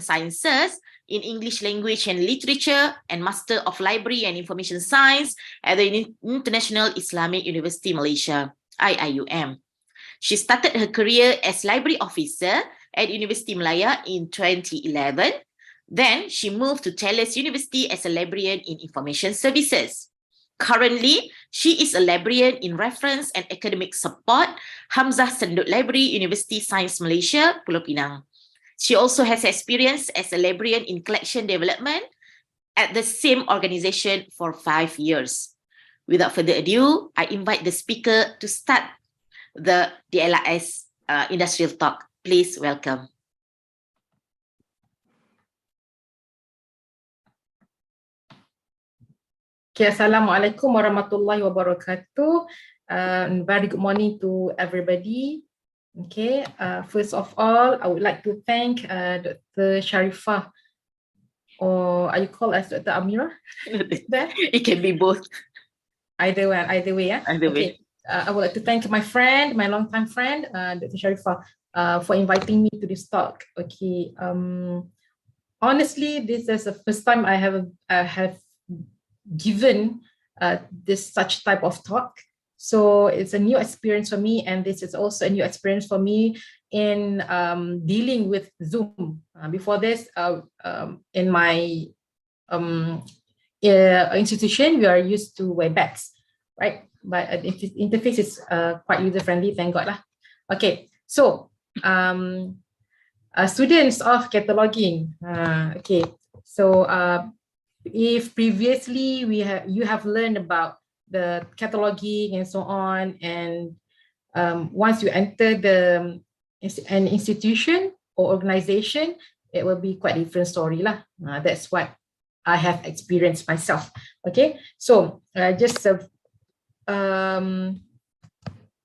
Sciences in English Language and Literature and Master of Library and Information Science at the International Islamic University Malaysia, IIUM. She started her career as library officer at University Malaya in 2011. Then she moved to Talis University as a librarian in Information Services. Currently, she is a librarian in Reference and Academic Support, Hamzah Senduk Library, University Science Malaysia, Pulau Pinang. She also has experience as a librarian in collection development at the same organization for 5 years. Without further ado, I invite the speaker to start the DLRS Industrial Talk. Please welcome. Okay, Assalamualaikum warahmatullahi wabarakatuh. Very good morning to everybody. Okay, first of all, I would like to thank Dr. Sharifah, or are you called as Dr. Amira? It can be both. Either way, yeah. Either way. I would like to thank my friend, my longtime friend, Dr. Sharifah, for inviting me to this talk. Okay, honestly, this is the first time I have given this such type of talk. So it's a new experience for me, and this is also a new experience for me in dealing with Zoom. Before this, in my institution, we are used to Webex, right? But the interface is quite user-friendly, thank God lah. Okay, so students of cataloging. Okay, so if previously you have learned about the cataloging and so on, and once you enter an institution or organization, it will be quite a different story lah. That's what I have experienced myself. Okay, so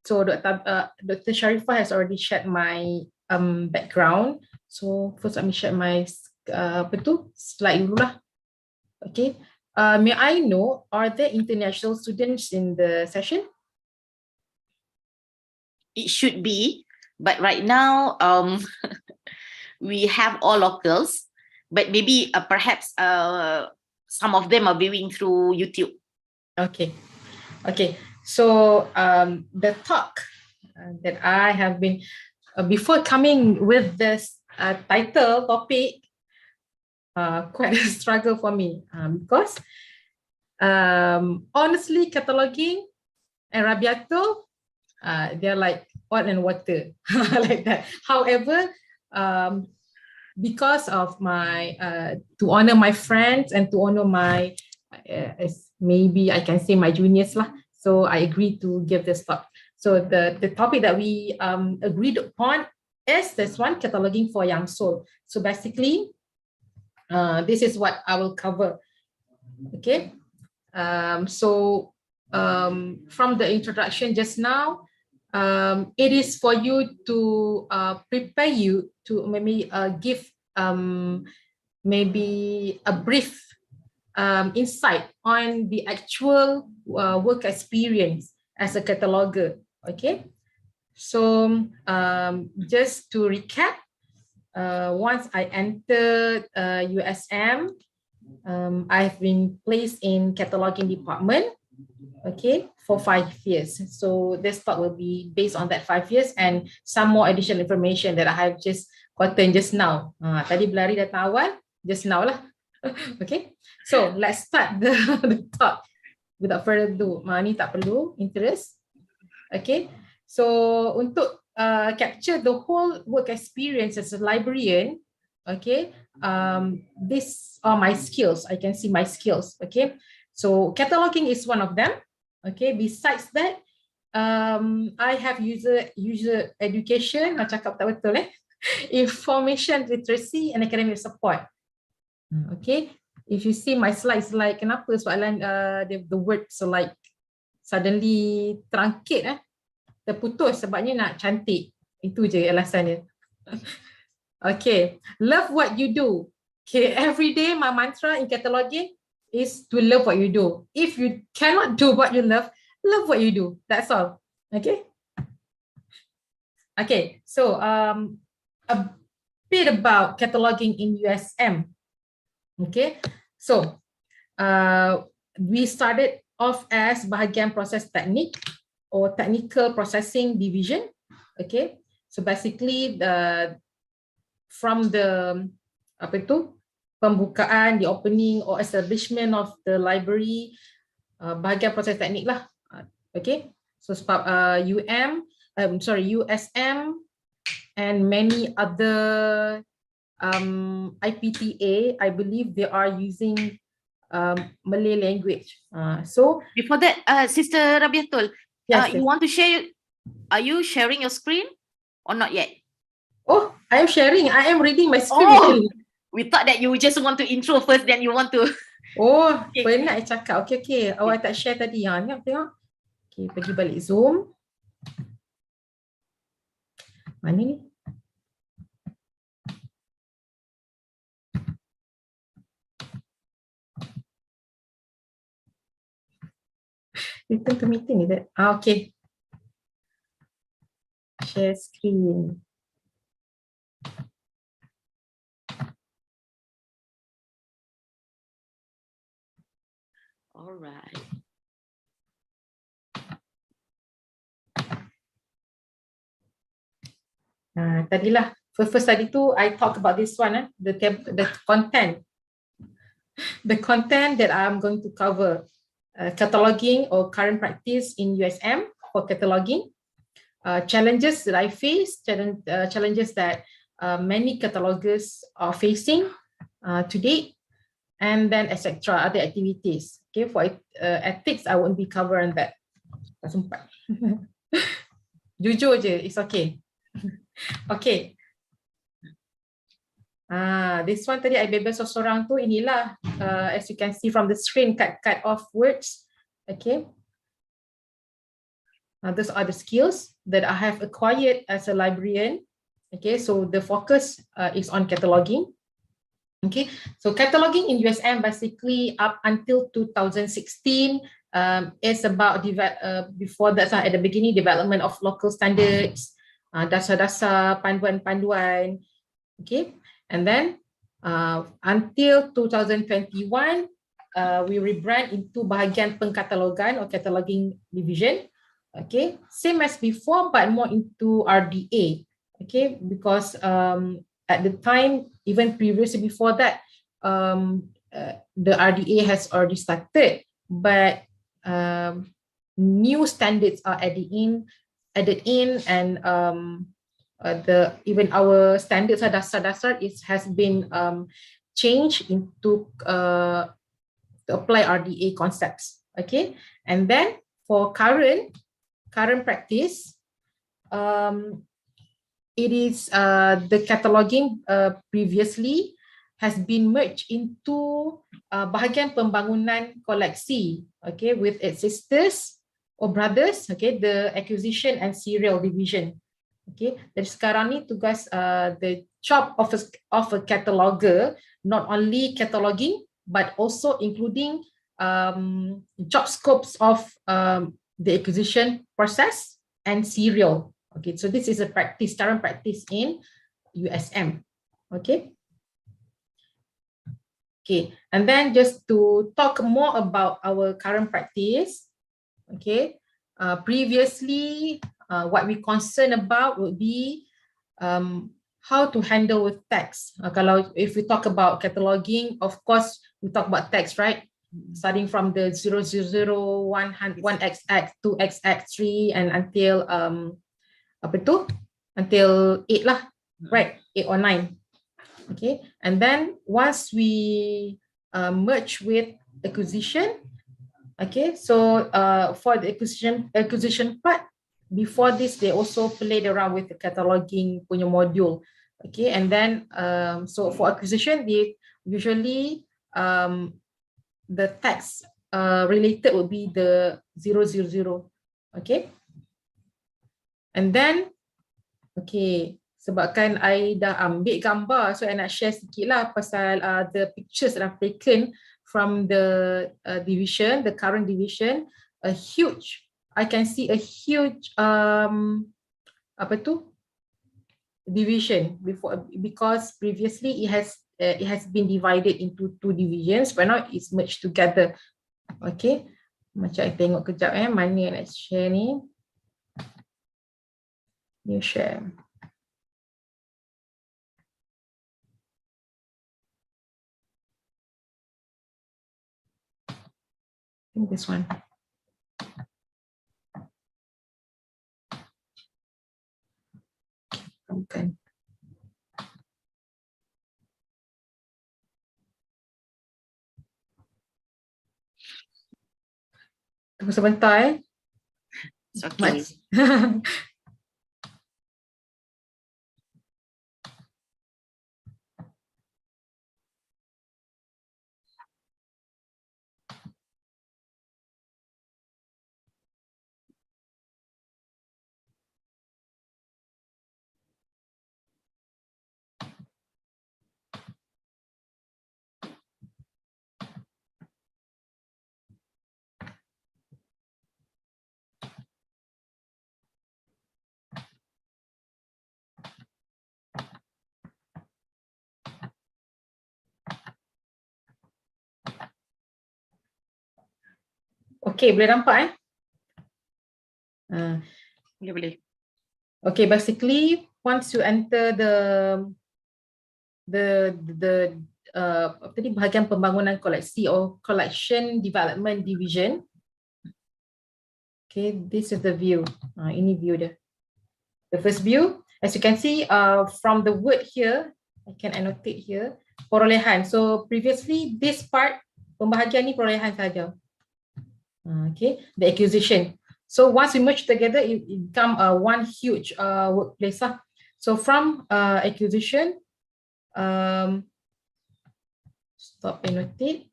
so Dr. Sharifah has already shared my background. So first let me share my slide dulu lah. Okay. May I know, are there international students in the session? It should be, but right now we have all locals, but maybe perhaps some of them are viewing through YouTube. Okay. So the talk that I have been before coming with this topic, quite a struggle for me because honestly, cataloging and Rabiato, they're like oil and water like that. However, because of my to honor my friends and to honor my maybe I can say my juniors lah, so I agreed to give this talk. So the topic that we agreed upon is this one, cataloging for young soul. So basically, this is what I will cover. Okay, so from the introduction just now, it is for you to prepare you to maybe give maybe a brief insight on the actual work experience as a cataloger. Okay, so just to recap, once I entered USM, I've been placed in cataloging department, okay, for 5 years. So this talk will be based on that 5 years and some more additional information that I have just gotten just now. Tadi berlari datang awal, just now lah. Okay, so let's start the talk. Without further ado, ni tak perlu interest. Okay, so untuk capture the whole work experience as a librarian, okay, these are my skills. I can see my skills. Okay, so cataloging is one of them. Okay, besides that, I have user education, nak cakap tak betul information literacy and academic support. Okay, if you see my slides, like kenapa soalan the words so like suddenly truncated terputus sebabnya nak cantik. Itu je alasannya. Okay, love what you do. Okay, every day my mantra in cataloging is to love what you do. If you cannot do what you love what you do. That's all. Okay. Okay, so bit about cataloging in USM. Okay, so we started off as bahagian proses teknik or technical processing division. Okay, so basically from the pembukaan, the opening or establishment of the library, bahagian proses teknik lah. Okay, so USM and many other IPTA, I believe they are using Malay language. So Before that, Sister Rabiatul, yes, you want to share? Are you sharing your screen or not yet? Oh, I am sharing. I am reading my screen. Oh, Actually. we thought that you just want to intro first, then you want to. Oh, Okay. penat cakap. Okay. Awak tak share tadi. Tengok. Okay, pergi balik Zoom. Mana ni? Return to meeting, is it? Okay. Share screen. All right. Tadilah first tadi tu I talk about this one, the content. The content that I'm going to cover, cataloging or current practice in USM for cataloging, challenges that I face, challenges that many catalogers are facing to date, and then etc. other activities. Okay, for ethics, I won't be covering that. Jujur je, it's okay. Okay. This one tadi I bebas seorang tu, inilah as you can see from the screen, cut off words. Okay. Those are the skills that I have acquired as a librarian. Okay, so the focus is on cataloging. Okay, so cataloging in USM basically up until 2016 is about before that, at the beginning, development of local standards, dasar-dasar, panduan-panduan. Okay, and then until 2021 we rebrand into bahagian pengkatalogan or cataloging division. Okay, same as before but more into RDA. Okay, because at the time, even previously before that, the RDA has already started, but new standards are added in, and even our standards are dasar-dasar, it has been changed into to apply RDA concepts. Okay, and then for current practice, it is the cataloging previously has been merged into bahagian pembangunan koleksi, okay, with its sisters or brothers, okay, the acquisition and serial division. Okay, dan sekarang ni tugas the job of a cataloger, not only cataloging but also including job scopes of the acquisition process and serial. Okay, so this is a current practice in USM. Okay. Okay, and then just to talk more about our current practice. Okay, previously, what we concern about would be how to handle with text. If we talk about cataloging, of course, we talk about text, right? Starting from the 000, 1XX, 2XX, 3, and until until 8 lah, right? 8 or 9. Okay, and then once we merge with acquisition, okay, so for the acquisition part, before this they also played around with the cataloging punya module. Okay, and then so for acquisition, they usually the text related would be the 000. Okay, and then okay, sebabkan I dah ambil gambar, so I nak share sikit lah pasal the pictures that I've taken from the division, the current division. I can see a huge division before, because previously it has been divided into 2 divisions, but now it's merged together. Okay, macam I tengok kejap mana yang nak share ni. New share. I think this one. Bukan. Tunggu sebentar It's okay. Okay, boleh nampak Boleh. Okay, basically once you enter the apa tadi, bahagian pembangunan koleksi or collection development division. Okay, this is the view. Ini view dia. The first view, as you can see from the word here, I can annotate here, perolehan. So previously this part, pembahagian ni perolehan saja. Okay, the acquisition. So once we merge together, it become one huge workplace lah. So from acquisition, stop annotate.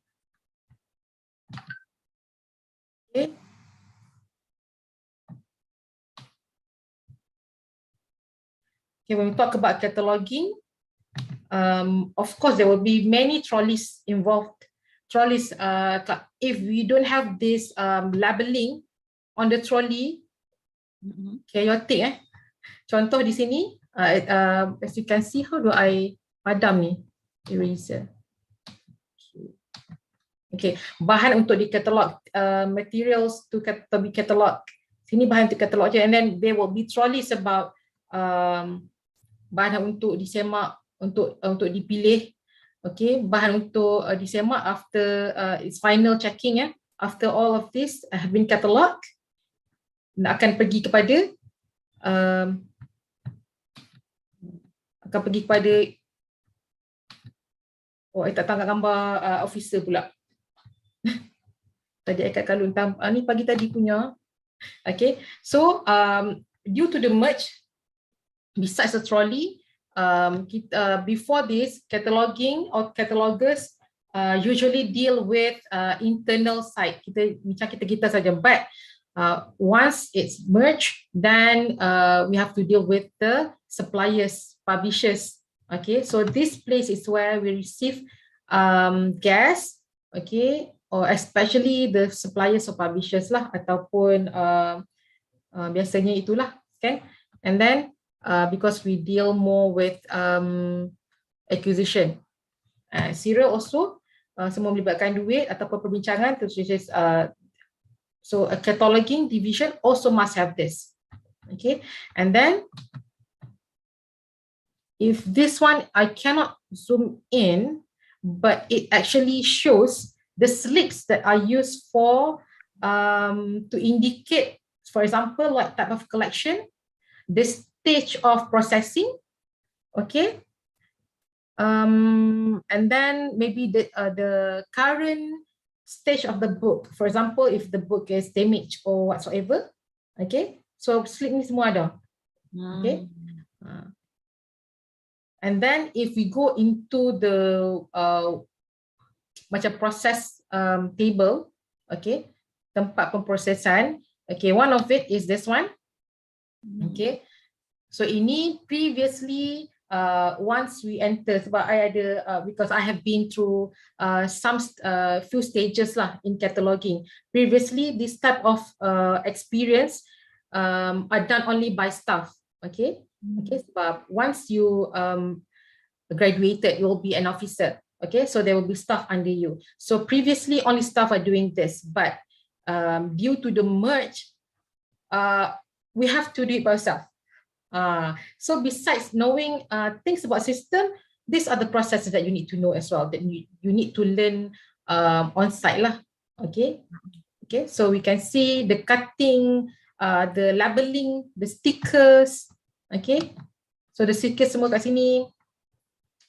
Okay. Okay, when we talk about cataloging, of course there will be many trolleys involved. Trolleys, if we don't have this labeling on the trolley, chaotic. Contoh di sini, as you can see, how do I padam ni? Eraser. Okay, bahan untuk di catalog, materials to be catalog. Sini bahan untuk catalog je, and then there will be trolleys about bahan untuk disemak, untuk dipilih. Okay, bahan untuk disemak after its final checking, after all of this have been catalogued, akan pergi kepada I tak tangkap gambar officer pula. Tadi I kat kalun ni pagi tadi punya. Okay, so due to the merge, besides the trolley, before this, cataloging or catalogers usually deal with internal side. Kita saja. But once it's merged, then we have to deal with the suppliers, publishers. Okay, so this place is where we receive gas, okay, or especially the suppliers or publishers lah, ataupun biasanya itulah, kan? And then because we deal more with acquisition, serial also semua melibatkan duit ataupun perbincangan, so a cataloging division also must have this. Okay, and then if this one I cannot zoom in, but it actually shows the slips that are used for to indicate, for example, what type of collection, the stage of processing, okay, and then maybe the current stage of the book. For example, if the book is damaged or whatsoever, okay, so slip ni semua ada, okay. And then if we go into the macam process table, okay, tempat pemprosesan, okay, one of it is this one, okay. So ini previously once we enter, sebab I ada because I have been through some few stages lah in cataloging. Previously this type of experience are done only by staff, okay. Okay, sebab once you graduated, you will be an officer. Okay, so there will be staff under you. So previously, only staff are doing this, but due to the merge, we have to do it by ourselves. So besides knowing things about system, these are the processes that you need to know as well, that you need to learn on site lah. Okay. Okay, so we can see the cutting, the labeling, the stickers. Okay, so the stickers semua kat sini.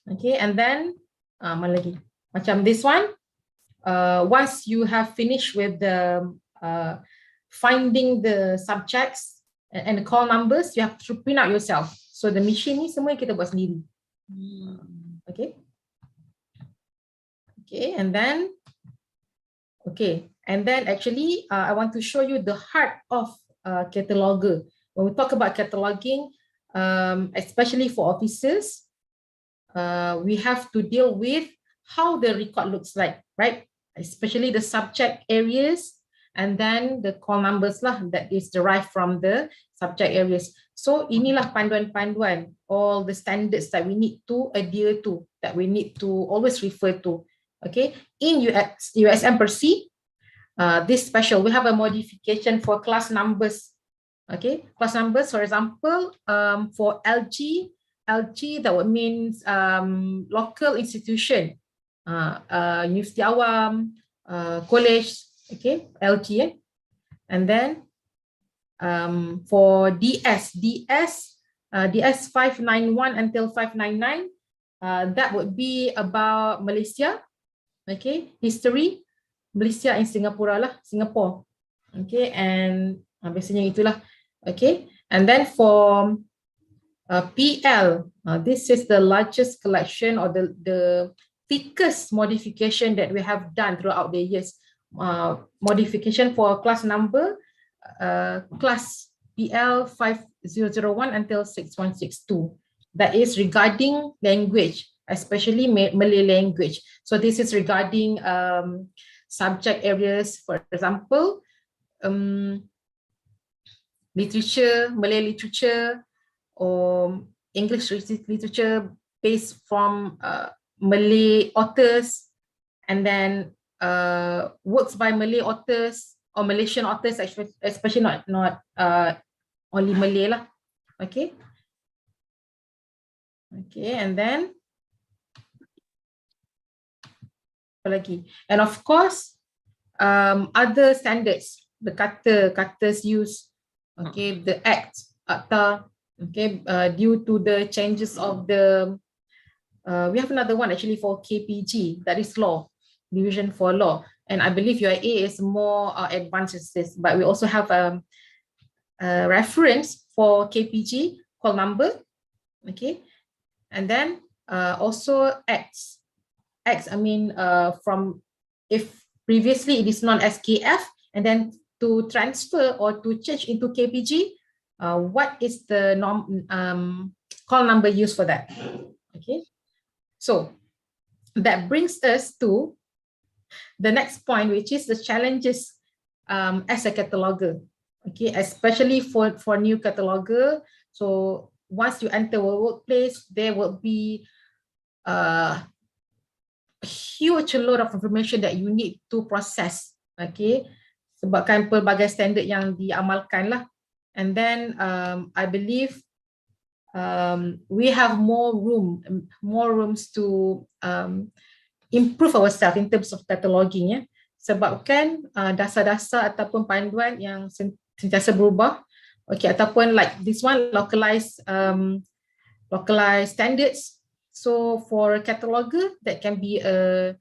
Okay, and then mana lagi? Macam this one, once you have finished with the finding the subjects and the call numbers, you have to print out yourself. So the machine ni semua kita buat sendiri. Okay. Okay, and then actually I want to show you the heart of cataloger. When we talk about cataloging, especially for officers, we have to deal with how the record looks like, right? Especially the subject areas and then the call numbers lah that is derived from the subject areas. So inilah panduan-panduan, all the standards that we need to adhere to, that we need to always refer to. Okay, in USM per se, this special, we have a modification for class numbers. Okay, class numbers, for example, for LG, that would means local institution, Universiti Awam, college, okay, LG. And then for DS 591 until 599, that would be about Malaysia, okay, history, Malaysia and Singapore lah, Singapore. Okay, and biasanya itulah. Okay, and then for PL, this is the largest collection or the thickest modification that we have done throughout the years. Modification for class number, class PL 5001 until 6162. That is regarding language, especially Malay language. So this is regarding subject areas, for example, literature, Malay literature, or English literature based from Malay authors, and then works by Malay authors or Malaysian authors, especially not only Malay lah. Okay. Okay, and then lagi, and of course other standards, the katas used, okay, the akta, okay, due to the changes of the we have another one actually for KPG, that is law, division for law, and I believe UIA is more advanced in this, but we also have a reference for KPG call number. Okay, and then also acts, I mean, from, if previously it is known as KF, and then to transfer or to change into KPG, what is the call number used for that? Okay, so that brings us to the next point, which is the challenges as a cataloger. Okay, especially for new cataloger. So once you enter a workplace, there will be a huge load of information that you need to process. Okay, sebabkan pelbagai standard yang diamalkan lah. And then I believe we have more rooms to improve ourselves in terms of cataloging, ya. Sebabkan dasar-dasar ataupun panduan yang sentiasa berubah. Okay, ataupun like this one, localized standards. So for a cataloger, that can be a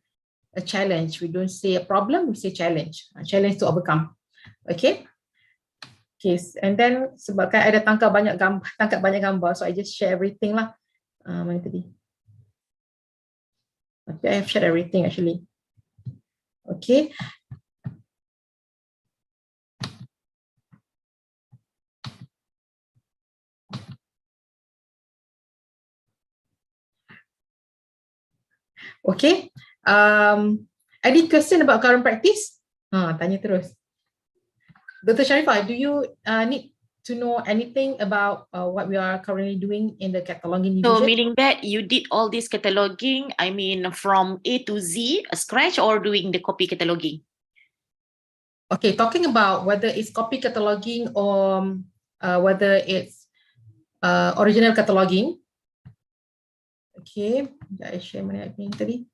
challenge. We don't say a problem, we say challenge. A challenge to overcome. Okay. Okay, and then sebabkan ada tangkap banyak gambar, so I just share everything lah. Mana tadi? Okay, I have shared everything actually. Okay. Okay. Any question about current practice? Tanya terus. Dr. Sharifah, do you need to know anything about what we are currently doing in the cataloging So division? meaning that you did all this cataloging, I mean, from A to Z, a scratch, or doing the copy cataloging? Okay, talking about whether it's copy cataloging or whether it's original cataloging. Okay, I share my screen tadi.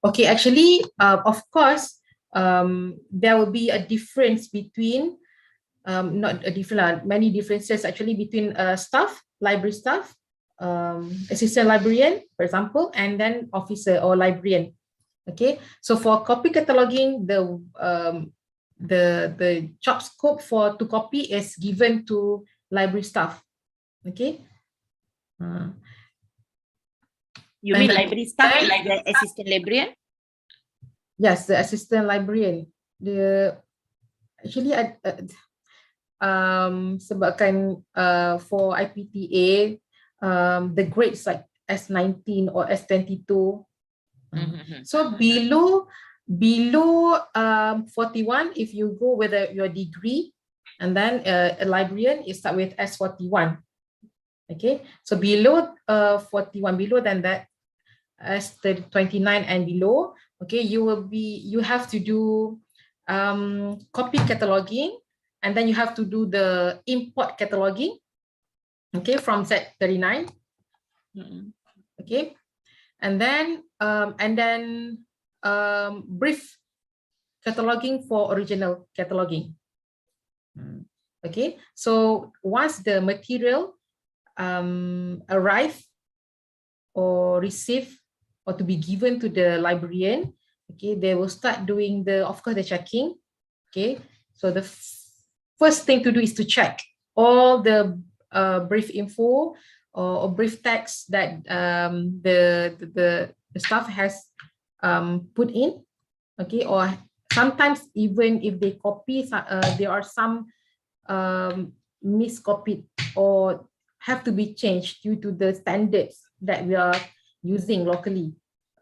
Okay, actually, of course, there will be a difference between, not a different, many differences actually between staff, library staff, assistant librarian, for example, and then officer or librarian. Okay, so for copy cataloging, the job scope to copy is given to library staff. Okay. You mean And library staff, then- like the assistant librarian? Yes, the assistant librarian. Actually, sebabkan for IPTA, the grades like S19 or S22. So below 41, if you go with your degree, and then a librarian, you start with S41. Okay, so below 41, below than that, S29 and below, okay, you have to do copy cataloging, and then you have to do the import cataloging, okay, from Z39. Okay, and then brief cataloging for original cataloging. Okay, so once the material arrive or receive or to be given to the librarian, okay, they will start doing of course the checking. Okay, so the first thing to do is to check all the brief info or brief text that the staff has put in. Okay, or sometimes even if they copy, there are some miscopied or have to be changed due to the standards that we are using locally.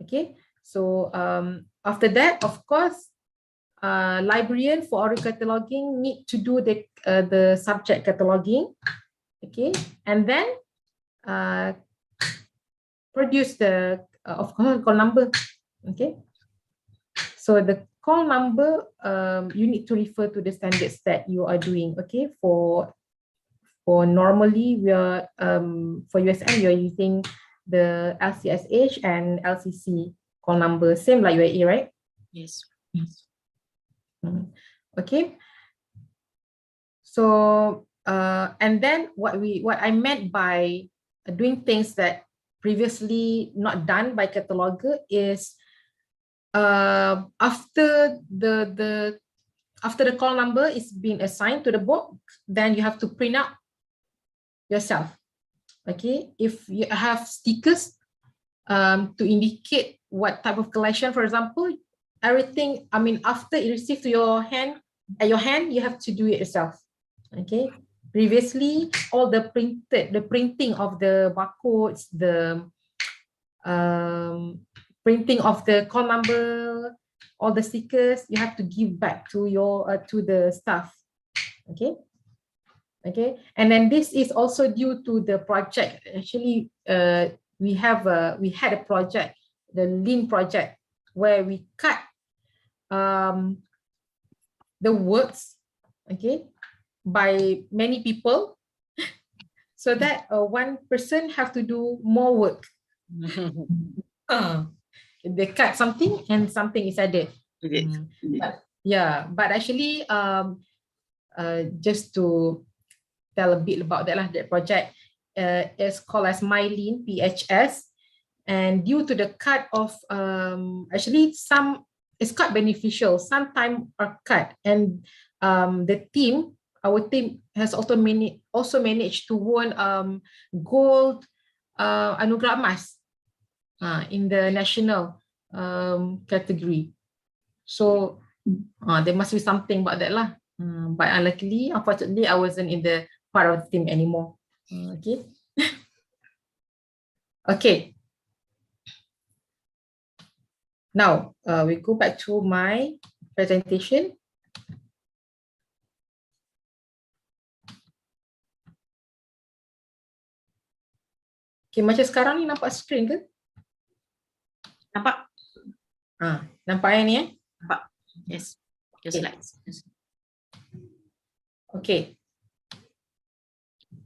Okay, so after that, of course, librarian for oral cataloging need to do the subject cataloging. Okay, and then produce the of course call number. Okay, so the call number, you need to refer to the standards that you are doing. Okay, for normally we are for USM you are using the LCSH and LCC call number, same like UAE, right? Yes. Okay, so and then what I meant by doing things that previously not done by cataloger is after the call number is being assigned to the book, then you have to print out yourself. Okay, if you have stickers to indicate what type of collection, for example, everything, I mean, after it received to your hand, you have to do it yourself. Okay, previously all the printing of the barcodes, the printing of the call number, all the stickers, you have to give back to the staff. Okay. Okay, and then this is also due to the project. Actually, we had a project, the Lean project, where we cut the works, okay, by many people, so that one person have to do more work. They cut something and something is added. But actually, just to tell a bit about that project, is called as MyLean PHS, and due to the cut of actually some it's quite beneficial, sometimes are cut, and our team has also managed to win gold Anugerah Emas in the national category. So there must be something about that lah. But unfortunately, I wasn't in the part of the team anymore. Okay. Okay. Now we go back to my presentation. Okay, macam sekarang ni nampak screen ke? Nampak? Nampak yang ni Nampak. Yes. Your Okay. slides. Yes. Okay.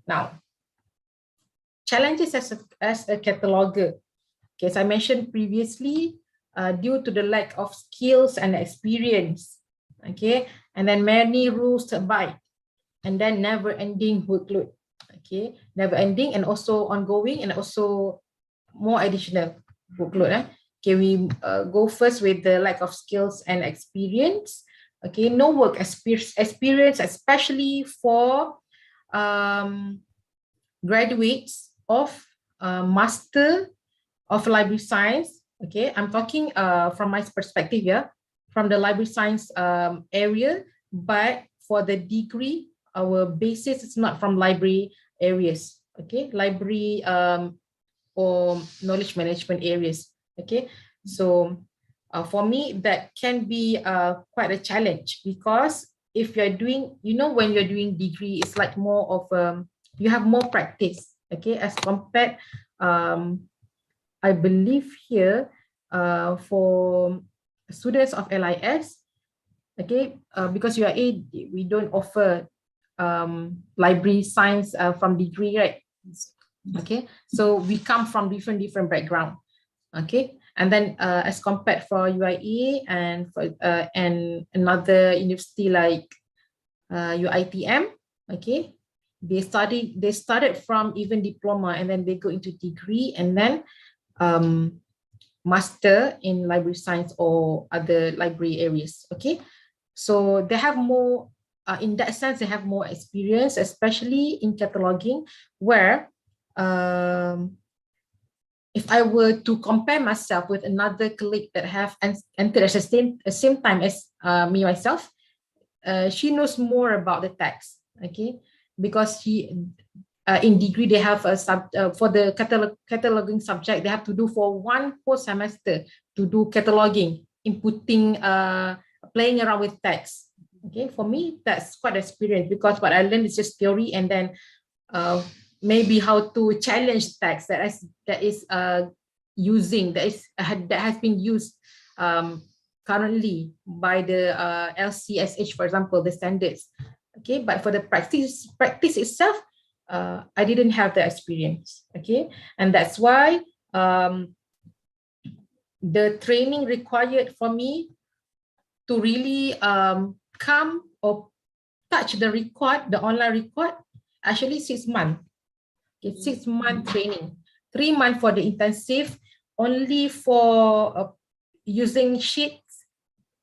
Now, challenges as a cataloger. Okay, as I mentioned previously, due to the lack of skills and experience, okay, and then many rules to abide, and then never-ending workload, okay, never-ending and also ongoing and also more additional workload. Okay, we go first with the lack of skills and experience. Okay, no work experience, especially for graduates of Master of Library Science. Okay, I'm talking from my perspective here, from the library science area, but for the degree, our basis is not from library areas. Okay, library or knowledge management areas. Okay, so for me, that can be quite a challenge, because if you're doing, when you're doing degree, it's like more of you have more practice, okay, as compared I believe here for students of LIS, okay, because you are A, we don't offer library science from degree, right? Okay, so we come from different background, okay, and then as compared for UIA and for and another university like UITM, okay, they started from even diploma, and then they go into degree, and then master in library science or other library areas. Okay, so they have more in that sense, they have more experience, especially in cataloging, where if I were to compare myself with another colleague that have entered at the same time as me myself, she knows more about the text, okay, because she in degree they have a for the cataloging subject, they have to do for one whole semester to do cataloging, inputting, playing around with text. Okay, for me that's quite experience, because what I learned is just theory, and then maybe how to challenge text that is using that has been used currently by the LCSH, for example, the standards. Okay, but for the practice itself, I didn't have the experience. Okay, and that's why the training required for me to really come or touch the record, the online record, actually 6 months. Okay, 6 month training, 3 months for the intensive, only for using sheets.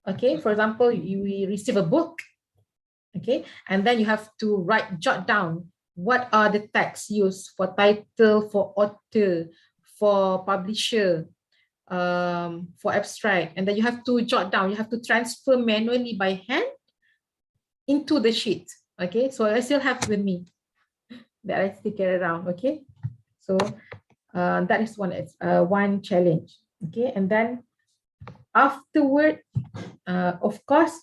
Okay, for example, you receive a book, okay, and then you have to jot down what are the texts used for title, for author, for publisher, for abstract, and then you have to jot down, you have to transfer manually by hand into the sheet. Okay, so I still have with me that I still carry around. Okay, so that is one challenge. Okay, and then afterward, of course,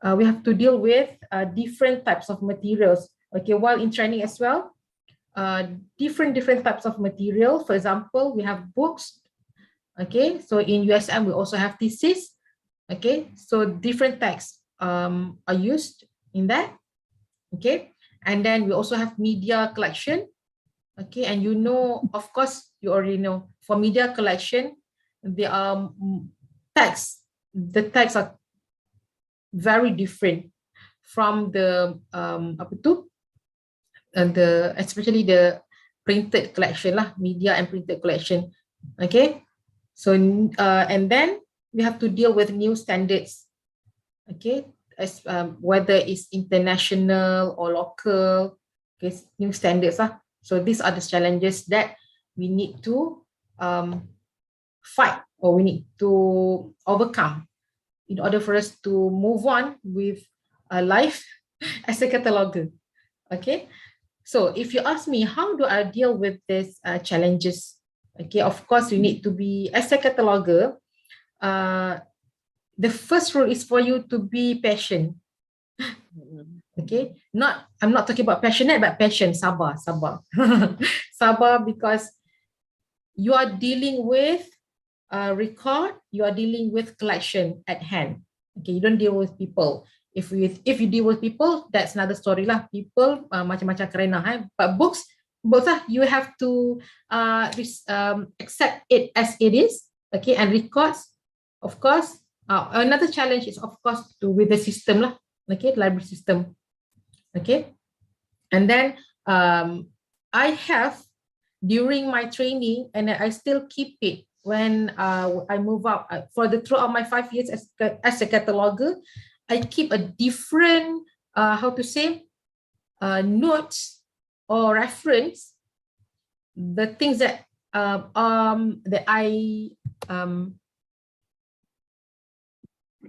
we have to deal with different types of materials. Okay, while in training as well, different types of material. For example, we have books. Okay, so in USM we also have thesis. Okay, so different texts are used in that. Okay, and then we also have media collection. Okay, and of course, you already know, for media collection, there are texts. The texts are very different from the especially the printed collection lah, media and printed collection. Okay, so and then we have to deal with new standards. Okay, as whether it's international or local, okay, new standards lah. So these are the challenges that we need to fight, or we need to overcome in order for us to move on with life as a cataloger. Okay, so if you ask me, how do I deal with these challenges? Okay, of course, you need to be, as a cataloger, the first rule is for you to be patient. Okay, I'm not talking about passionate, but passion, sabar. Sabar, because you are dealing with record, you are dealing with collection at hand. Okay, you don't deal with people. If you deal with people, that's another story lah. People macam-macam kerana. But books lah, you have to accept it as it is. Okay, and records, of course. Another challenge is of course with the system lah. Okay, library system. Okay, and then I have during my training, and I still keep it when I move out throughout my 5 years as a cataloger. I keep a different notes or reference the things that I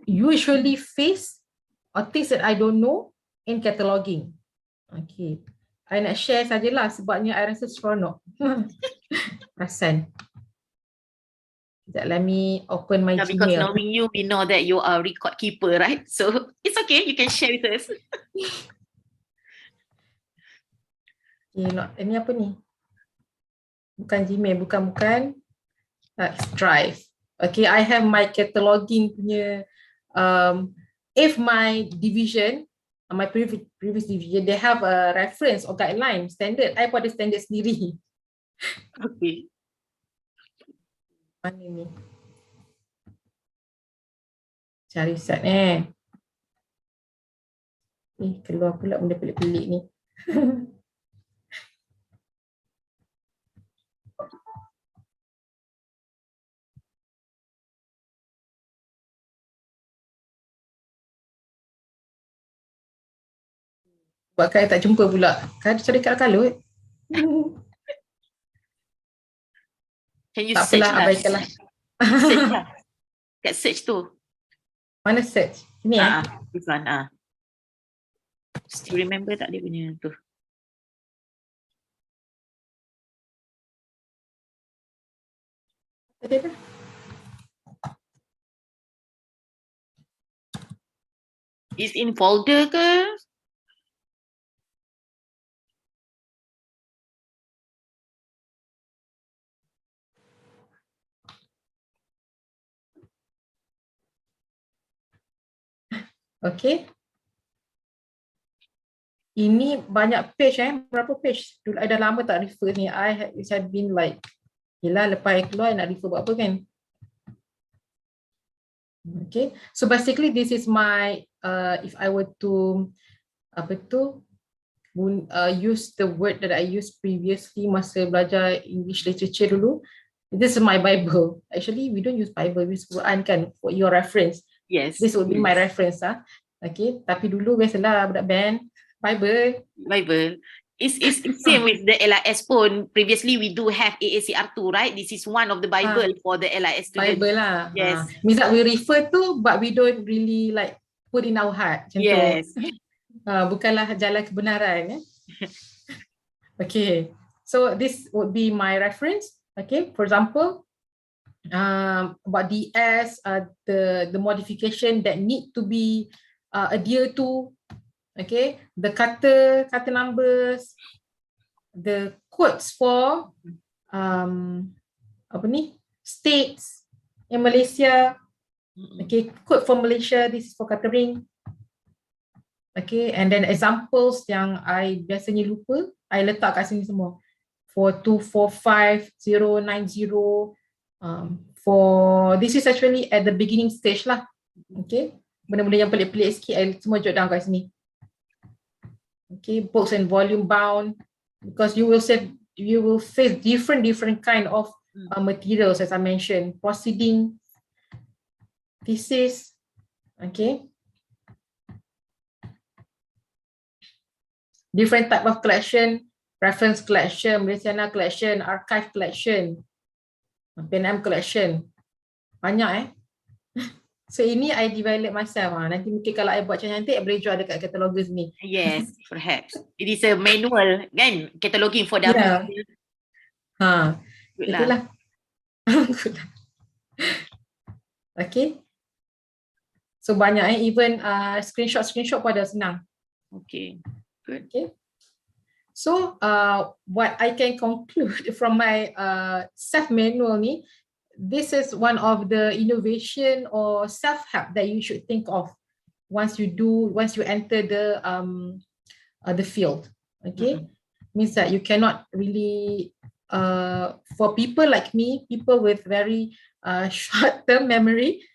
usually face or things that I don't know in cataloging. Okay, I nak share sajalah sebabnya I rasa seronok. Perasan. Let me open my Because Gmail. knowing you, we know that you are a record keeper, right? So it's okay, you can share with us. Okay, ini apa ni? Bukan Gmail, bukan. Drive. Okay, I have my cataloging punya. If my division, my previous division, they have a reference or guideline standard. I pada standard sendiri. Okay. Mana ni? Cari set ni keluar pula benda pelik-pelik ni. Buat kan tak jumpa pula. Kan cari kat kalut. Can you Tak search apalah, abaikanlah. Search lah. Kat search tu. Mana search? Ini This one. Still remember tak dia punya tu? Tadi apa? Is in folder ke? Okay. Ini banyak page berapa page? Dulu I dah lama tak refer ni. It had been like, yelah lepas I keluar nak refer buat apa kan? Okay. So basically this is my if I were to use the word that I used previously masa belajar English literature dulu. This is my Bible. Actually we don't use Bible, we use Quran kan for your reference. Yes. This would be my reference. Okay. Tapi dulu biasalah budak band Bible. It's same with the LIS pun. Previously we do have AACR2, right? This is one of the Bible for the LIS students. Bible lah. Yes. Means that we refer to but we don't really like put in our heart. Macam yes. tu. Bukanlah jalan kebenaran. Okay. So this would be my reference. Okay. For example, about DS, the modification that need to be adhered to. Okay, the kata numbers, the codes for states in Malaysia. Okay, code for Malaysia, this is for catering. Okay, and then examples yang I biasanya lupa, I letak kat sini semua. 424590. For this is actually at the beginning stage lah. Okay, benda-benda yang pelik-pelik sikit, I semua jot down kat sini. Okay, books and volume bound, because you will face different kind of materials as I mentioned, proceeding, thesis, okay, different type of collection, reference collection, Malaysiana collection, archive collection, PNM collection, banyak So ini I develop myself. Nanti mungkin kalau I buat cantik, I boleh jual dekat catalogers ni. Yes, perhaps. It is a manual kan, cataloging for dummies. Yeah. Itulah. Okay. So banyak even screenshot pun ada senang. Okay, good. Okay. So what I can conclude from my self-manual ni, this is one of the innovation or self-help that you should think of once you enter the field. Okay, means that you cannot really for people like me, people with very short-term memory,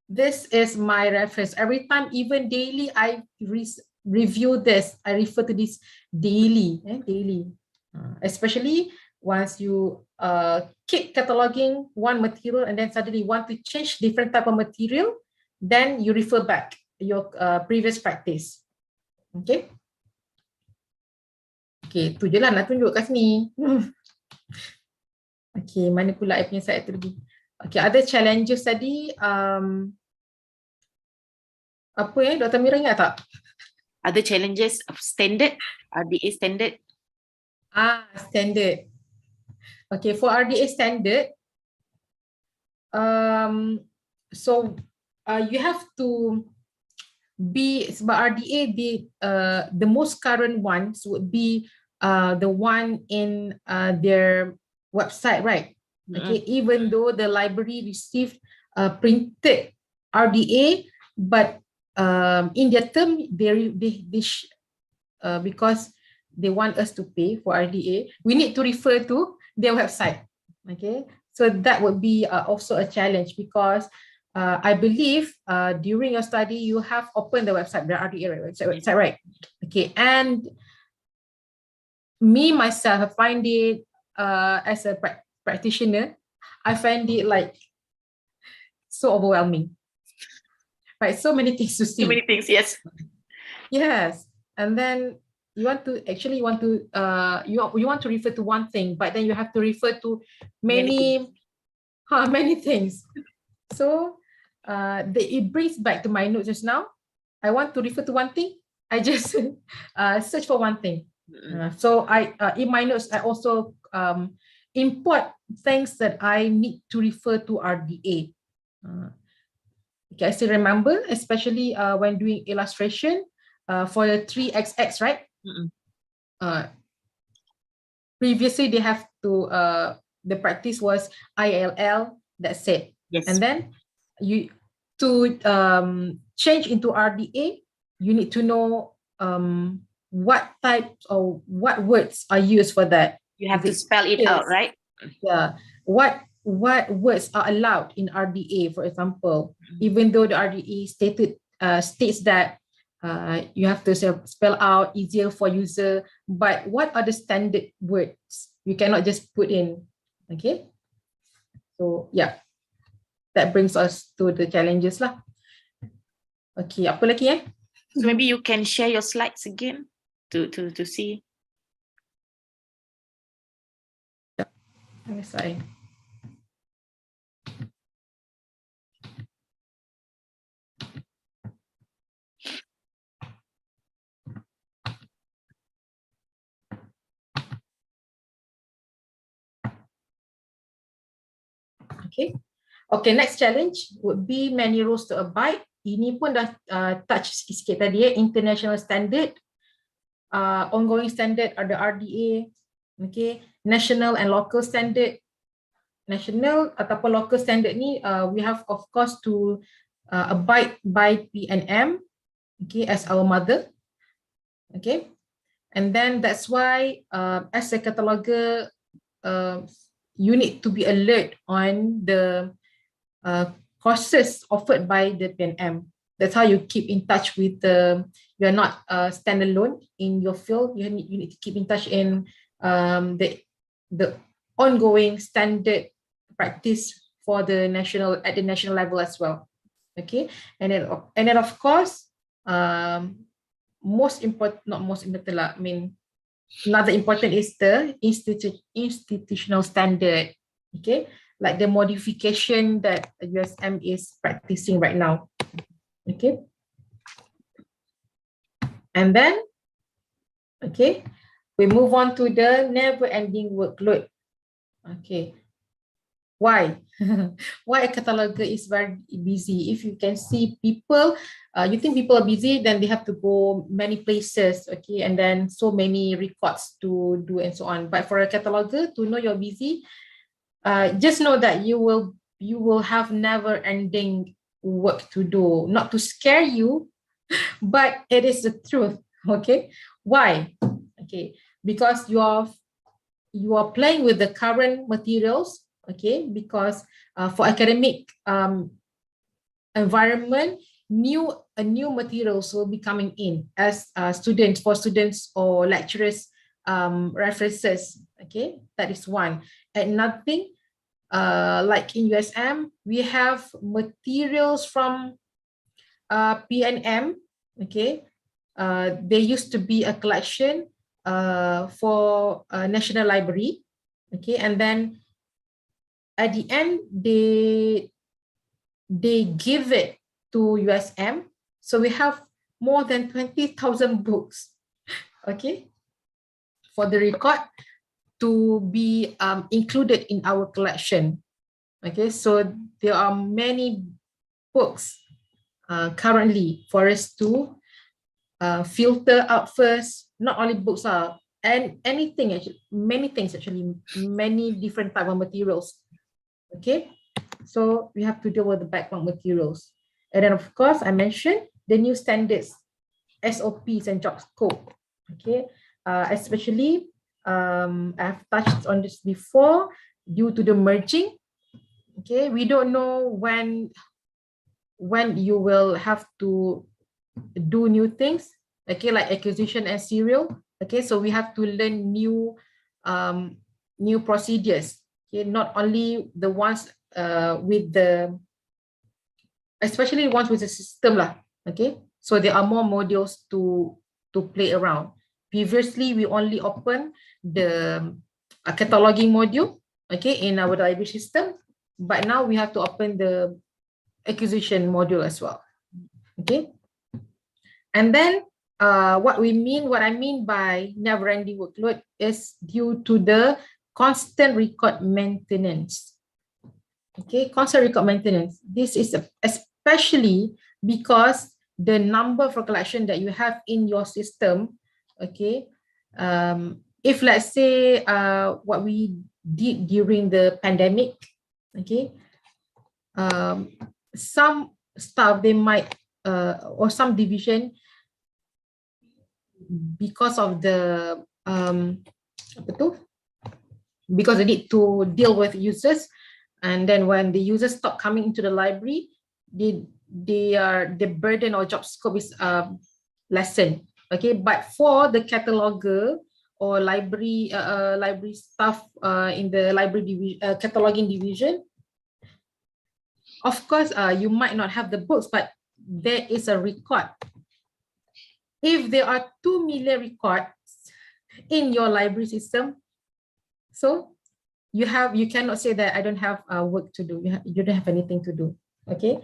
this is my reference. Every time, even daily, I review this. I refer to this daily, especially once you keep cataloging one material and then suddenly want to change different type of material, then you refer back your previous practice. Okay. Okay, tu je lah nak tunjuk kat sini. Okay, mana pula I punya slide tu lagi? Okay, ada challenges tadi. Apa Dr. Mira ingat tak? Other challenges of standard, RDA standard. Standard. Okay, for RDA standard, so you have to be, sebab RDA, the most current ones would be the one in their website, right? Okay, even though the library received printed RDA, but in their term, because they want us to pay for RDA, we need to refer to their website. Okay, so that would be also a challenge, because I believe during your study you have opened the website, the RDA website, right? Okay, and me myself, I find it as a practitioner, I find it like so overwhelming. Right, so many things to see. So many things, yes. Yes, and then you want to refer to one thing, but then you have to refer to many things. So it brings back to my notes just now. I want to refer to one thing, I just search for one thing. So I in my notes I also import things that I need to refer to RDA. Okay, I still remember, especially when doing illustration for the 3XX, right? Previously, they have to, the practice was ILL, that's it. Yes. And then to change into RDA, you need to know what types or what words are used for that. You have to spell it out, right? Yeah. What words are allowed in RDA, for example, even though the RDA states that you have to spell out easier for user, but what are the standard words? You cannot just put in, okay? So yeah, that brings us to the challenges lah. Okay, apa lagi So maybe you can share your slides again to see. Yes, I. Okay, next challenge would be many rules to abide. Ini pun dah touch sikit tadi international standard, ongoing standard ada RDA, okay, national and local standard. National ataupun local standard ni we have of course to abide by PNM, okay, as our mother, okay, and then that's why as a cataloger you need to be alert on the courses offered by the PNM. That's how you keep in touch with you're not standalone in your field. You need to keep in touch in the ongoing standard practice for the national level as well. Okay, and then of course another important is the institutional standard. Okay, like the modification that USM is practicing right now. Okay, and then okay, we move on to the never-ending workload. Okay, Why? Why a cataloger is very busy? If you can see people, you think people are busy, then they have to go many places, okay, and then so many records to do and so on. But for a cataloger, to know you're busy, just know that you will have never-ending work to do. Not to scare you, but it is the truth. Okay, why? Okay, because you are playing with the current materials. Okay, because for academic environment, new materials will be coming in as students or lecturers references. Okay, that is one. And nothing like in USM, we have materials from PNM. Okay, there used to be a collection for National Library. Okay, and then at the end they give it to USM. So we have more than 20,000 books. Okay, for the record to be included in our collection. Okay, so there are many books currently for us to filter out first. Not only books, and anything actually, many things actually, many different type of materials. Okay, so we have to deal with the background materials. And then of course, I mentioned the new standards, SOPs and job scope. Okay, especially I've touched on this before, due to the merging. Okay, we don't know when you will have to do new things. Okay, like acquisition and serial. Okay, so we have to learn new procedures. Okay, not only the ones with the, especially ones with the system lah. Okay, so there are more modules to play around. Previously, we only open the cataloging module, okay, in our library system, but now we have to open the acquisition module as well. Okay, and then what I mean by never-ending workload is due to the constant record maintenance. Okay, constant record maintenance. This is especially because the number for collection that you have in your system. Okay, if let's say what we did during the pandemic, okay, some staff, they might or some division, because of the because they need to deal with users, and then when the users stop coming into the library, the burden or job scope is lessened. Okay, but for the cataloger or library staff in the library cataloging division, of course, you might not have the books, but there is a record. If there are 2 million records in your library system, so you cannot say that I don't have work to do. You don't have anything to do. Okay,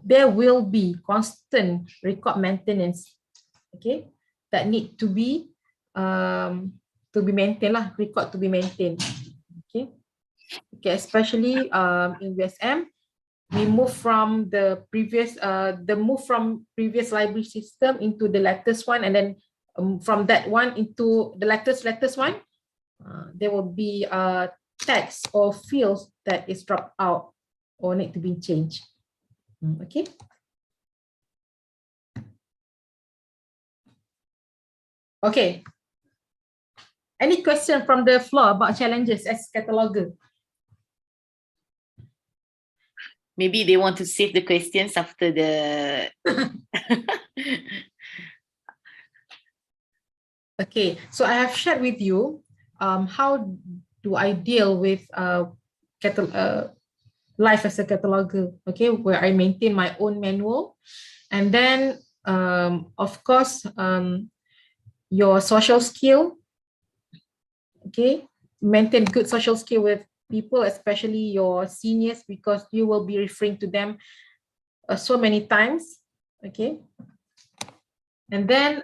there will be constant record maintenance. Okay, that need to be maintained lah. Record to be maintained. Okay, especially in USM, we move from the previous library system into the latest one, and then from that one into the latest one, there will be text or fields that is dropped out or need to be changed. Okay. Okay. Any question from the floor about challenges as cataloger? Maybe they want to save the questions after the... Okay, so I have shared with you how do I deal with life as a cataloger, okay, where I maintain my own manual. And then, of course, your social skill, okay, maintain good social skill with people, especially your seniors, because you will be referring to them so many times, okay. And then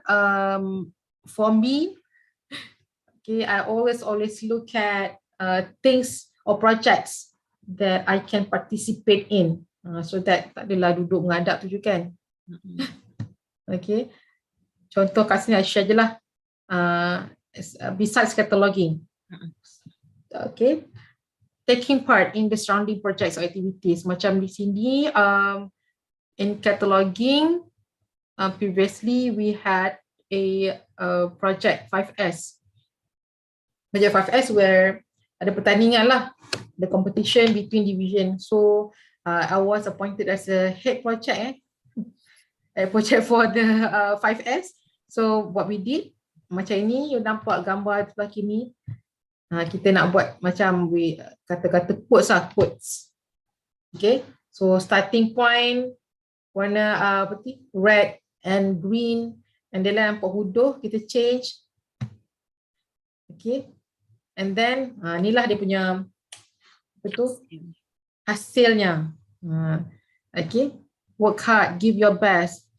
for me, okay, I always look at things or projects that I can participate in. So that tak adalah duduk mengadap tu je kan. Okay. Contoh kat sini I share je lah. Besides cataloging. Okay. Taking part in the surrounding projects or activities. Macam di sini, in cataloging, previously we had a project 5S. Project 5S where ada pertandingan lah, the competition between division. So I was appointed as a head project, project for the 5S. So what we did, macam ini, you nampak gambar sebelah kini. Kita nak buat macam kata-kata quotes lah, quotes. Okay, so starting point warna red and green, and then nampak huruf kita change. Okay, and then inilah dia punya hasilnya. Okay, work hard, give your best.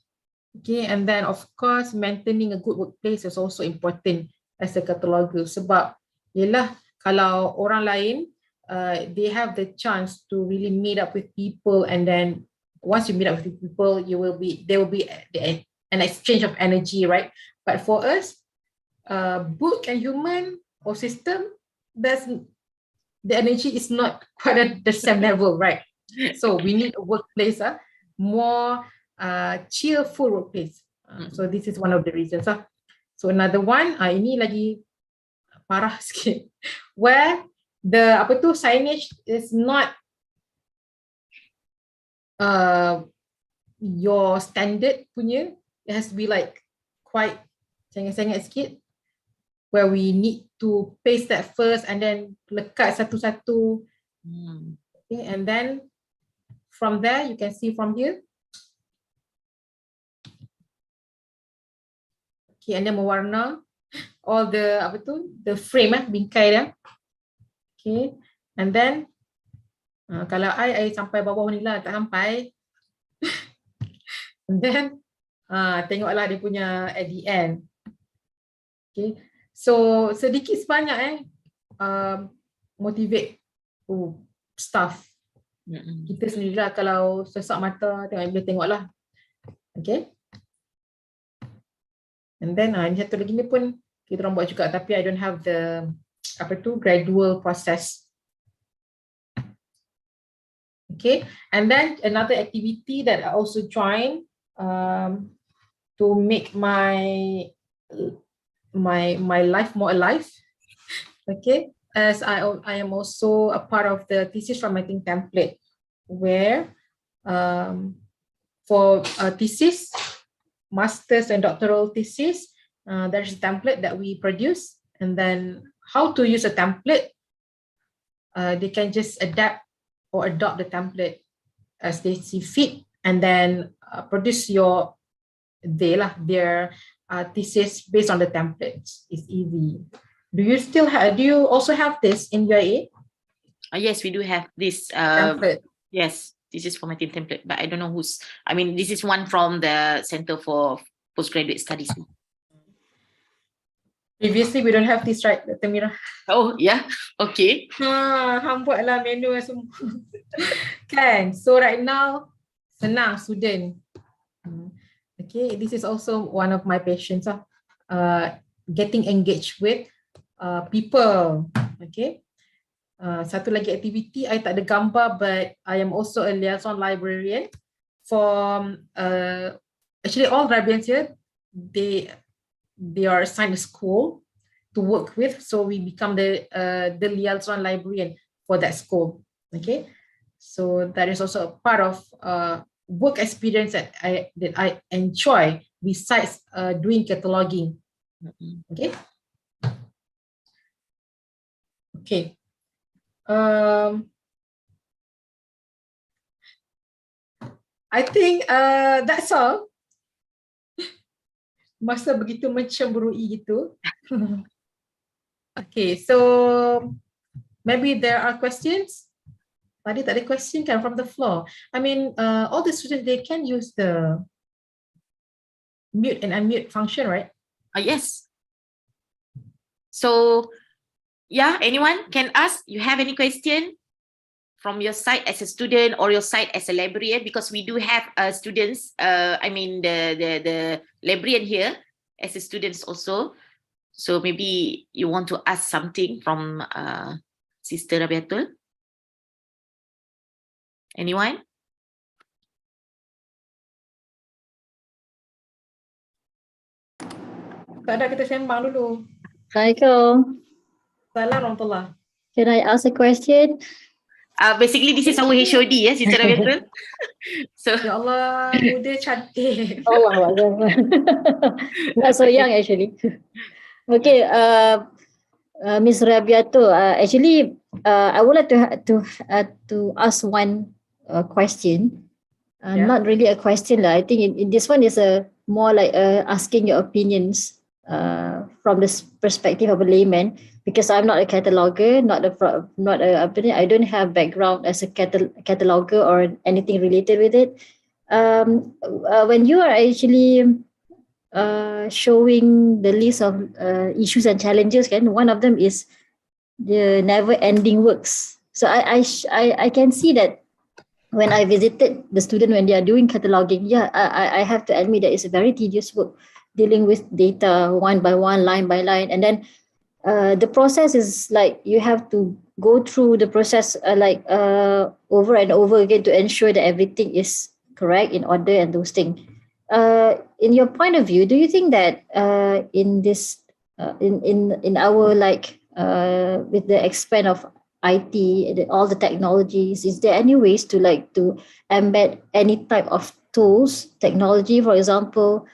Okay, and then of course maintaining a good workplace is also important as a cataloger, sebab yelah kalau orang lain they have the chance to really meet up with people, and then once you meet up with people there will be an exchange of energy, right? But for us, book and human or system, the energy is not quite at the same level, right? So we need a workplace, more cheerful workplace. So this is one of the reasons. So another one, ini lagi parah sikit, where the signage is not your standard punya. It has to be like quite sangat-sangat sikit, where we need to paste that first and then lekat satu-satu. Okay, and then from there you can see from here. Okay, and then mewarna all the the frame, bingkai dia. Okay, and then kalau I sampai bawah ni lah, tak sampai. And then tengoklah dia punya at the end. Okay, so sedikit sebanyak motivate staff. Kita sendirilah kalau sesak mata boleh tengoklah. Okay, and then ini satu lagi ni pun kita orang buat juga, tapi I don't have the gradual process. Okay, and then another activity that I also joined to make my life more alive. Okay, as I am also a part of the thesis formatting template, where for thesis, master's and doctoral thesis, there's a template that we produce, and then how to use a template, they can just adapt or adopt the template as they see fit, and then produce their thesis based on the templates. It's easy. Do you also have this in UIA? Yes, we do have this template. Yes, this is formatting template, but I don't know this is one from the Center for Postgraduate Studies. Previously, we don't have this, right, Dr. Mira? Oh, yeah. Okay. Hang buatlah menu semua. Kan? So right now, senang student. Okay, this is also one of my passions, getting engaged with people. Okay. Satu lagi aktiviti, I tak ada gambar, but I am also a liaison librarian for actually all librarians here. They are assigned a school to work with, so we become the liaison librarian for that school. Okay, so that is also a part of work experience that I enjoy besides doing cataloging. Okay. Okay. I think that's all. Masa begitu mencemburui gitu. Okay, so maybe there are questions. Tadi tak ada question kan from the floor. I mean, all the students, they can use the mute and unmute function, right? Yes. So Yeah, anyone can ask. You have any question from your side as a student or your side as a librarian? Because we do have students. I mean the librarian here as a students also. So maybe you want to ask something from Sister Rabiatul. Anyone? Tak ada, kita sembang dulu. Assalamualaikum. Salam warahmatullah. Can I ask a question? Basically, this is our HOD, ya, Sister Rabiatul. So, Ya Allah, muda cantik. Allah Akbar. Not so young actually. Okay, Miss Rabiatul, actually, I would like to ask one question. Yeah. Not really a question lah. I think in this one is a more like asking your opinions from the perspective of a layman, because I'm not a cataloger, I don't have background as a cataloger or anything related with it. When you are actually showing the list of issues and challenges, one of them is the never-ending works. So I can see that when I visited the student when they are doing cataloging, I have to admit that it's a very tedious work dealing with data one by one, line by line, and then the process is like you have to go through the process over and over again to ensure that everything is correct, in order, and those things. In your point of view, do you think that in this in our with the expand of IT and all the technologies, is there any ways to embed any type of tools, technology, for example,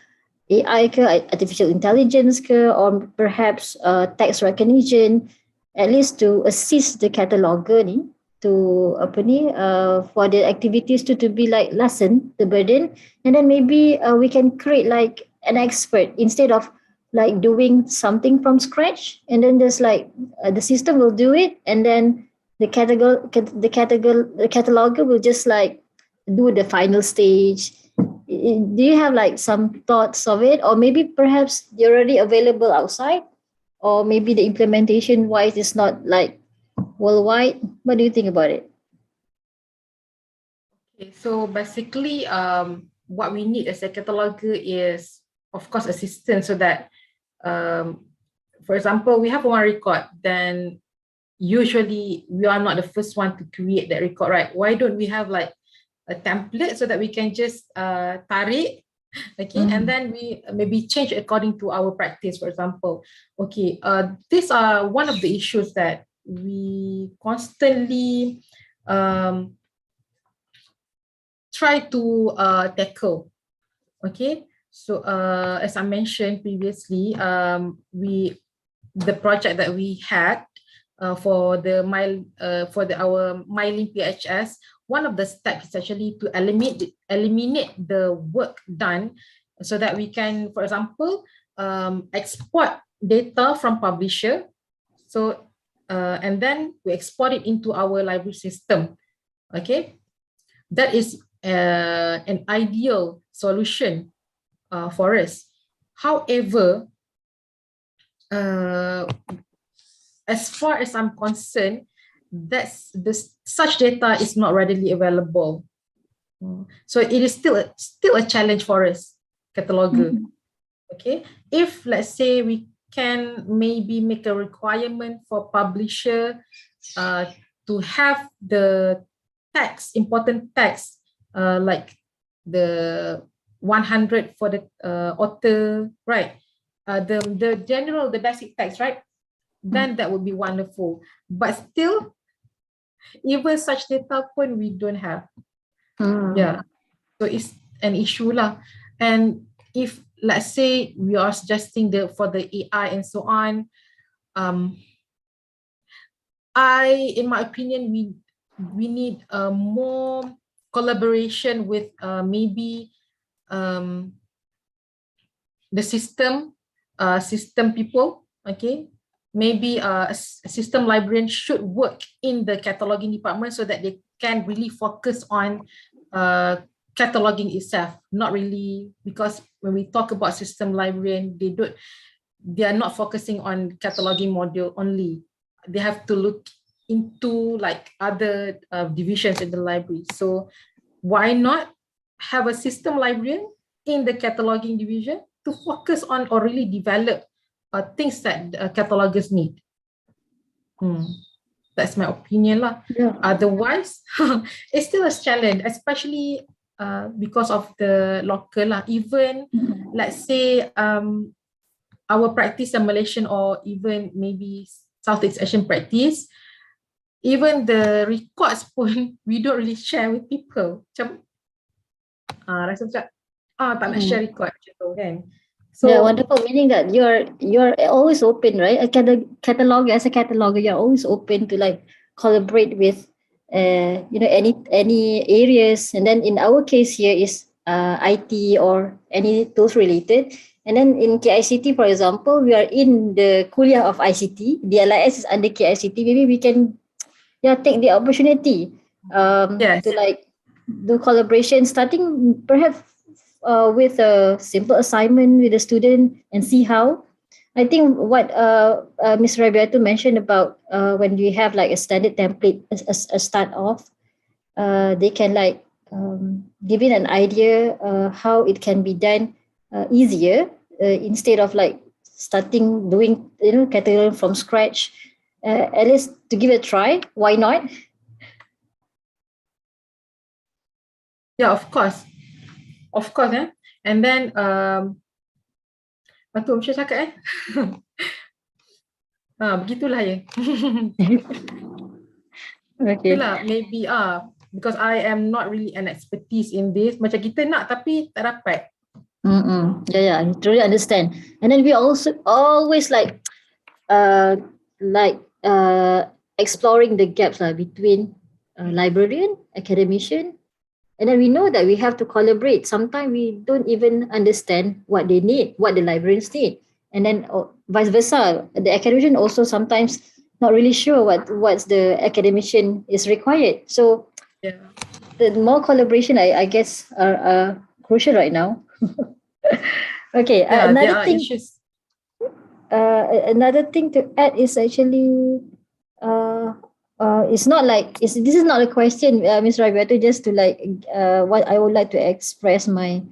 AI ke, artificial intelligence ke, or perhaps text recognition, at least to assist the cataloger ni to for the activities to be like lessen the burden, and then maybe we can create like an expert instead of like doing something from scratch, and then there's the system will do it, and then the cataloger will just like do the final stage. Do you have like some thoughts of it, or maybe perhaps they're already available outside, or maybe the implementation wise is not like worldwide? What do you think about it? Okay, so basically, what we need as a cataloger is, of course, assistance, so that, for example, we have one record, then usually we are not the first one to create that record, right? Why don't we have like a template so that we can just tarik, okay, and then we maybe change according to our practice, for example. Okay, these are one of the issues that we constantly try to tackle. Okay, so as I mentioned previously, the project that we had for our Mylink PHS, one of the steps is actually to eliminate the work done, so that we can, for example, export data from publisher. So and then we export it into our library system. Okay, that is an ideal solution for us. However, as far as I'm concerned, such data is not readily available. So it is still a challenge for us, cataloger. Okay, if let's say we can maybe make a requirement for publisher to have the text, important text, like the 100 for the author, right? The basic text, right? Then that would be wonderful. But still, even such data pun we don't have. Yeah, so it's an issue lah. And if let's say we are suggesting for the AI and so on, in my opinion, we need more collaboration with maybe the system people. Okay, maybe a system librarian should work in the cataloging department, so that they can really focus on cataloging itself. Not really, because when we talk about system librarian, they are not focusing on cataloging module only. they have to look into like other divisions in the library. So why not have a system librarian in the cataloging division to focus on or really develop things that catalogers need? That's my opinion lah. Yeah. Otherwise, it's still a challenge, especially because of the local lah. Even let's say our practice in Malaysian or even maybe Southeast Asian practice, even the records pun we don't really share with people. Macam rasa macam tak nak share record macam tu kan. So yeah, wonderful. Meaning that you're always open, right? As a cataloger, you're always open to like collaborate with, any areas. And then in our case here is IT or any tools related. And then in KICT, for example, we are in the Kuliah of ICT. The LIS is under KICT. Maybe we can, take the opportunity to like do collaboration, starting perhaps with a simple assignment with a student and see how. I think what Ms. Rabiatu mentioned about when we have like a standard template as a start off, they can like give it an idea how it can be done easier instead of like starting doing cataloging from scratch. At least to give it a try. Why not? Yeah, of course. And then Batu Amsyar cakap begitulah ya. Okay. Itulah maybe because I am not really an expertise in this. Macam kita nak tapi tak dapat. Yeah, I truly understand. And then we also always exploring the gaps between librarian, academician. And then we know that we have to collaborate. Sometimes we don't even understand what they need, what the librarians need. And then vice versa. The academician also sometimes not really sure what's the academician is required. So the more collaboration, I guess, are crucial right now. Okay, another thing to add is actually this is not a question, Ms. Rabiatu, just to what I would like to express my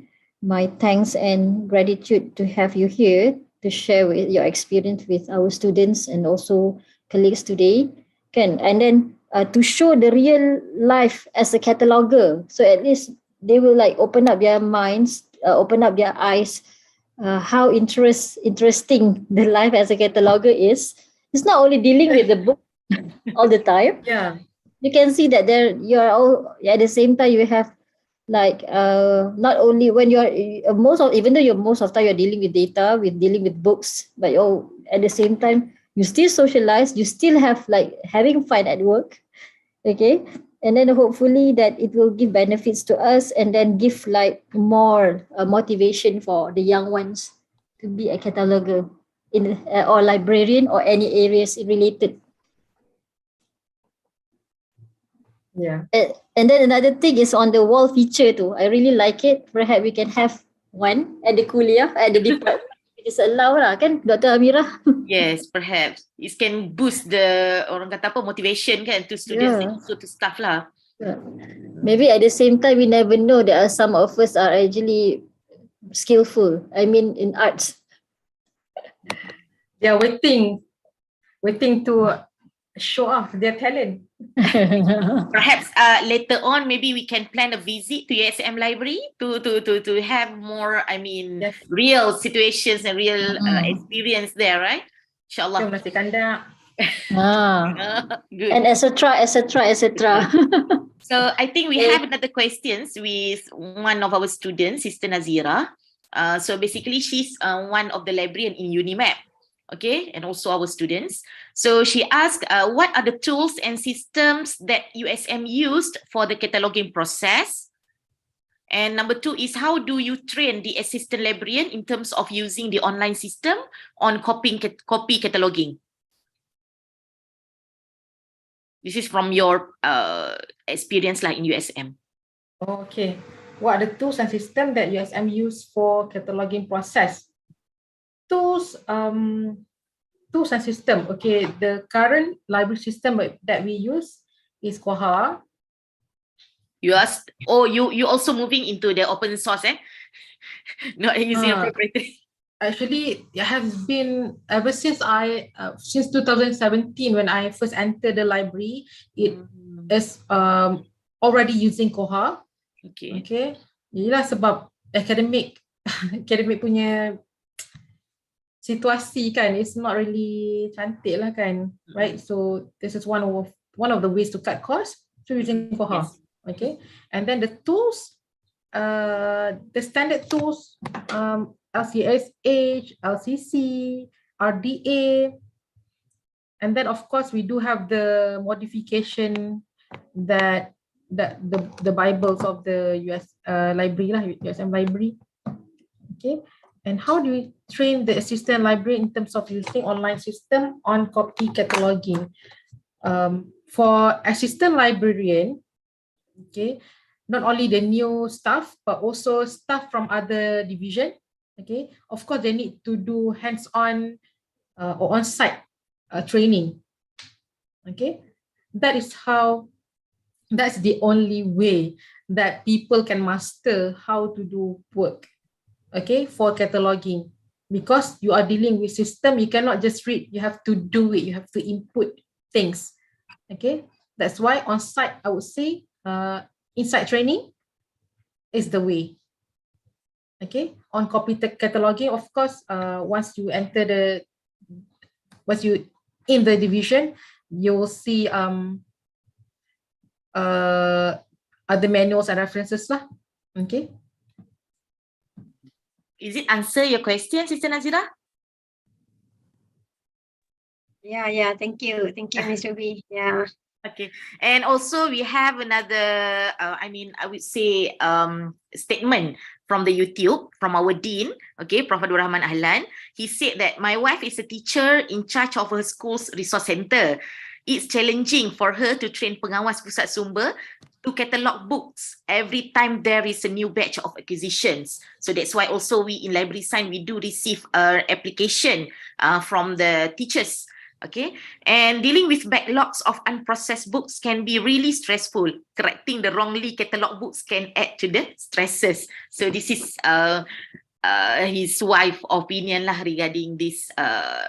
thanks and gratitude to have you here to share with your experience with our students and also colleagues today. And then to show the real life as a cataloger, so at least they will open up their minds, open up their eyes, how interesting the life as a cataloger is. It's not only dealing with the book all the time. Yeah, you can see that you're all at the same time. You have not only when you're even though you're most of the time you're dealing with data, dealing with books, but at the same time you still socialize. You still have having fun at work. Okay, and then hopefully that it will give benefits to us, and then give more motivation for the young ones to be a cataloger or librarian or any areas related. Yeah. And then another thing is on the wall feature too. I really like it. Perhaps we can have one at the kuliah, at the department. It is allowed lah, kan, Dr. Amira? Yes, perhaps it can boost the motivation kan to students and also to staff lah. Yeah. Maybe at the same time we never know, there are some of us are actually skillful. I mean in arts. They are waiting to show off their talent. Perhaps later on, maybe we can plan a visit to USM Library to have more, real situations and real experience there, right? Inshallah. Nasi kandak. Good. And etc. So I think we have another questions with one of our students, Sister Nazira. So basically, she's one of the librarian in UNIMAP. Okay, and also our students. So she asked, what are the tools and systems that USM used for the cataloging process? And number 2 is, how do you train the assistant librarian in terms of using the online system on copy cataloging? This is from your experience in USM. Okay. What are the tools and systems that USM use for cataloging process? Tools, tools and system. Okay, the current library system that we use is Koha. You asked, oh, you also moving into the open source, not using a proprietary. Actually, it has been ever since since 2017 when I first entered the library. It is already using Koha. Okay. Okay. Yelah sebab academic punya situasi kan, it's not really cantik lah kan, right? So this is one of the ways to cut costs through using Koha. Yes. Okay. And then the tools, the standard tools, LCSH, LCC, RDA, and then of course we do have the modification that the Bibles of the US library lah, USM library. Okay. And how do we train the assistant library in terms of using online system on copy cataloging? For assistant librarian, okay, not only the new staff but also staff from other division. Okay, of course they need to do hands-on or on-site training. Okay, that's the only way that people can master how to do work. Okay, for cataloging, because you are dealing with system, you cannot just read, you have to do it, you have to input things. Okay, that's why on-site, I would say, inside training is the way. Okay, on copy cataloging, of course, once you in the division, you will see other manuals and references lah. Okay. Is it answer your question, Sister Nazira? Yeah. Thank you, Ms. Ruby. Yeah. Okay, and also we have another, I would say, statement from the YouTube, from our Dean, okay, Prof. Abdul Rahman Ahlan. He said that my wife is a teacher in charge of her school's resource center. It's challenging for her to train pengawas pusat sumber to catalog books every time there is a new batch of acquisitions. So that's why also we in Library Sign, we do receive application from the teachers. Okay, and dealing with backlogs of unprocessed books can be really stressful. Correcting the wrongly catalogued books can add to the stresses. So this is his wife opinion lah regarding this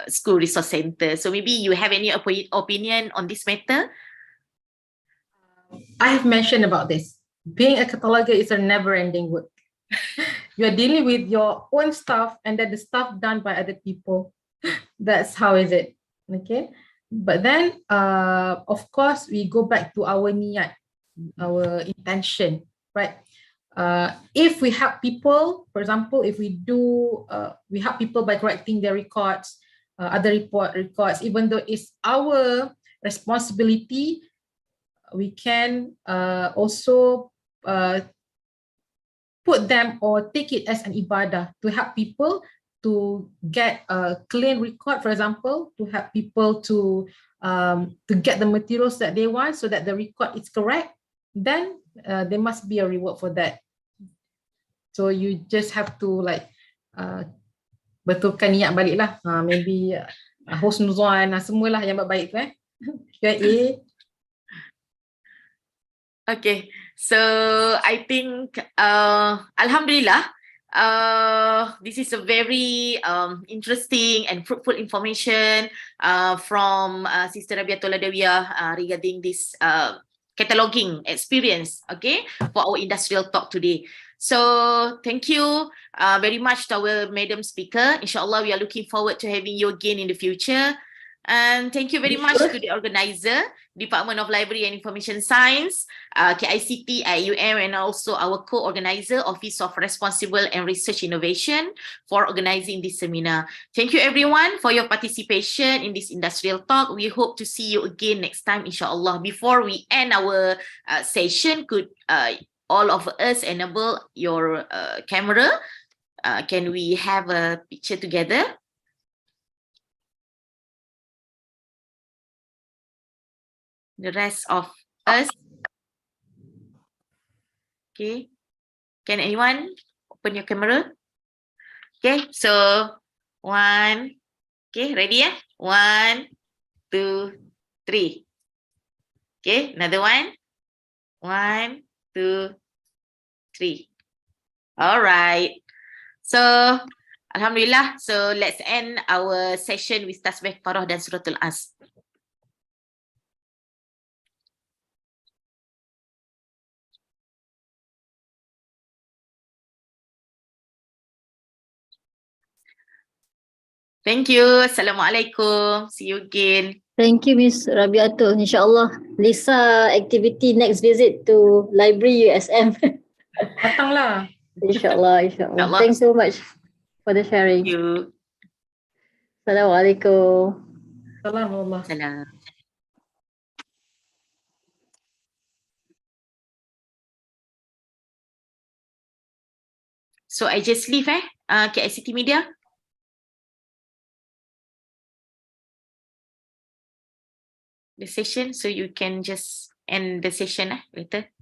school resource center. So maybe you have any opinion on this matter? I have mentioned about this. Being a cataloger is a never-ending work. You're dealing with your own stuff and then the stuff done by other people. That's how is it. Okay, but then of course we go back to our niyat, our intention, right? If we help people, for example, if we help people by correcting their records, other records, even though it's our responsibility, we can also put them or take it as an ibadah to help people to get a clean record, for example, to help people to get the materials that they want so that the record is correct, then there must be a reward for that. So you just have to like betulkan niat balik lah. Maybe husnuzan, semualah yang baik tu Okay, so I think Alhamdulillah, this is a very interesting and fruitful information from Sister Rabiatul Adawiyah regarding this cataloging experience, okay, for our industrial talk today. So thank you very much to our Madam Speaker. Inshallah, we are looking forward to having you again in the future. And thank you very much to the organizer, Department of Library and Information Science, KICT, IUM, and also our co-organizer, Office of Responsible and Research Innovation, for organizing this seminar. Thank you everyone for your participation in this industrial talk. We hope to see you again next time, inshallah. Before we end our session, could all of us enable your camera? Can we have a picture together? The rest of us. Okay. Can anyone open your camera? Okay, so one. Okay, ready? Yeah? 1, 2, 3. Okay, another one. 1, 2, 3. All right. So, Alhamdulillah. So, let's end our session with Tasbih Farah dan Suratul As. Thank you. Assalamualaikum. See you again. Thank you, Miss Rabiatul. InsyaAllah, Lisa activity next visit to Library USM. Datanglah. InsyaAllah. InsyaAllah. Thanks so much for the sharing. Thank you. Assalamualaikum. Salam. Salam. So I just leave KICT Media. The session, so you can just end the session later.